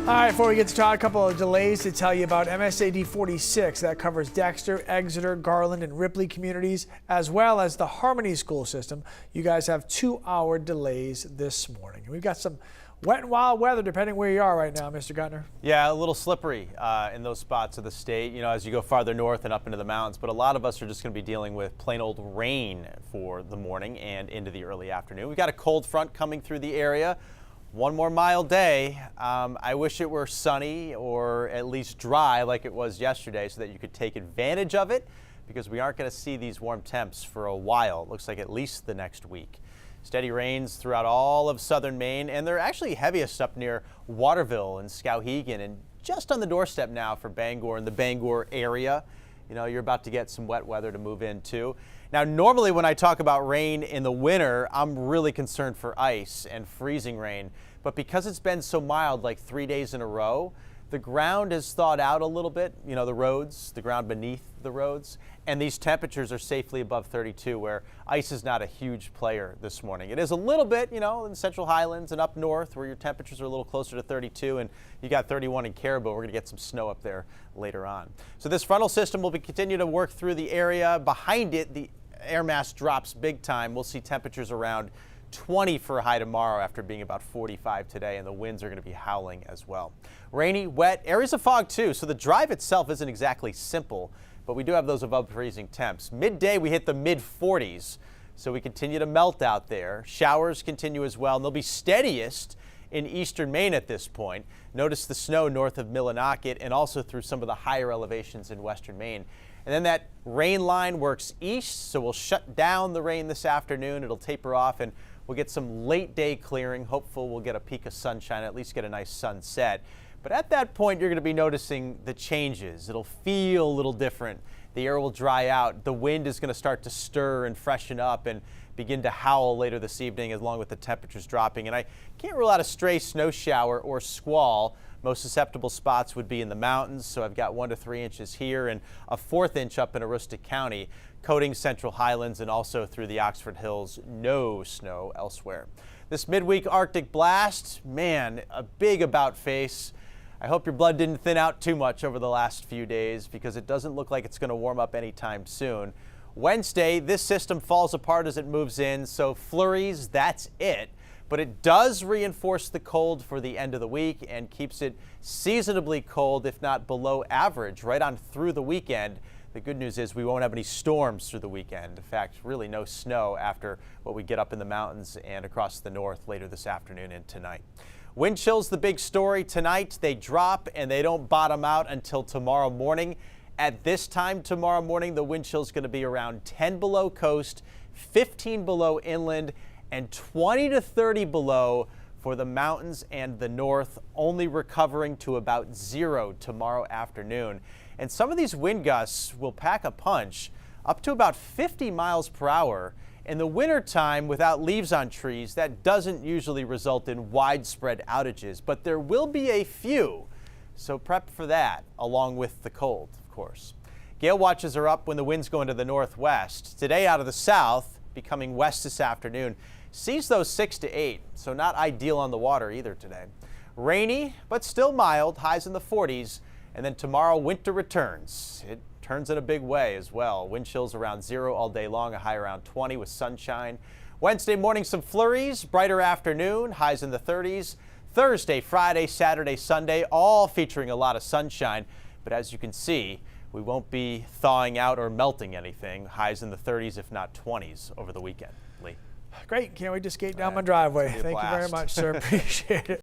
All right, before we get to talk, a couple of delays to tell you about. MSAD 46, that covers Dexter, Exeter, Garland, and Ripley communities, as well as the Harmony school system. You guys have 2-hour delays this morning. We've got some wet and wild weather depending where you are right now, Mr. Gutner. Yeah, a little slippery in those spots of the state, as you go farther north and up into the mountains. But a lot of us are just going to be dealing with plain old rain for the morning and into the early afternoon. We've got a cold front coming through the area. One more mild day. I wish it were sunny or at least dry like it was yesterday so that you could take advantage of it, because we aren't going to see these warm temps for a while. It looks like at least the next week. Steady rains throughout all of southern Maine, and they're actually heaviest up near Waterville and Skowhegan, and just on the doorstep now for Bangor and the Bangor area. You're about to get some wet weather to move in too. Now, normally when I talk about rain in the winter, I'm really concerned for ice and freezing rain. But because it's been so mild, like 3 days in a row, the ground has thawed out a little bit, the roads, the ground beneath the roads, and these temperatures are safely above 32, where ice is not a huge player this morning. It is a little bit, in the Central Highlands and up north where your temperatures are a little closer to 32, and you got 31 in Caribou. We're going to get some snow up there later on. So this frontal system will continue to work through the area. Behind it, the air mass drops big time. We'll see temperatures around 20 for a high tomorrow after being about 45 today, and the winds are going to be howling as well. Rainy, wet, areas of fog too, so the drive itself isn't exactly simple, but we do have those above freezing temps. Midday we hit the mid 40s, so we continue to melt out there. Showers continue as well, and they'll be steadiest in eastern Maine at this point. Notice the snow north of Millinocket and also through some of the higher elevations in western Maine. And then that rain line works east, so we'll shut down the rain this afternoon. It'll taper off, and we'll get some late day clearing. Hopeful we'll get a peak of sunshine, at least get a nice sunset. But at that point, you're going to be noticing the changes. It'll feel a little different. The air will dry out. The wind is going to start to stir and freshen up and begin to howl later this evening, along with the temperatures dropping. And I can't rule out a stray snow shower or squall. Most susceptible spots would be in the mountains, so I've got 1 to 3 inches here and a 1/4 inch up in Aroostook County, coating Central Highlands and also through the Oxford Hills. No snow elsewhere. This midweek Arctic blast, man, a big about face. I hope your blood didn't thin out too much over the last few days, because it doesn't look like it's going to warm up anytime soon. Wednesday, this system falls apart as it moves in, so flurries, that's it. But it does reinforce the cold for the end of the week and keeps it seasonably cold, if not below average, right on through the weekend. The good news is we won't have any storms through the weekend. In fact, really no snow after what we get up in the mountains and across the north later this afternoon and tonight. Wind chill's the big story tonight. They drop and they don't bottom out until tomorrow morning. At this time tomorrow morning, the wind chill is going to be around 10 below coast, 15 below inland, and 20 to 30 below for the mountains and the north, only recovering to about 0 tomorrow afternoon. And some of these wind gusts will pack a punch, up to about 50 miles per hour. In the wintertime, without leaves on trees, that doesn't usually result in widespread outages, but there will be a few. So prep for that, along with the cold, of course. Gale watches are up when the winds go into the northwest. Today out of the south, becoming west this afternoon. Seas those 6 to 8, so not ideal on the water either today. Rainy, but still mild, highs in the 40s. And then tomorrow, winter returns. It turns in a big way as well. Wind chills around 0 all day long, a high around 20 with sunshine. Wednesday morning, some flurries, brighter afternoon, highs in the 30s. Thursday, Friday, Saturday, Sunday, all featuring a lot of sunshine. But as you can see, we won't be thawing out or melting anything. Highs in the 30s, if not 20s over the weekend. Lee. Great. Can't wait to skate down my driveway. Thank you very blast. much, sir. Appreciate it.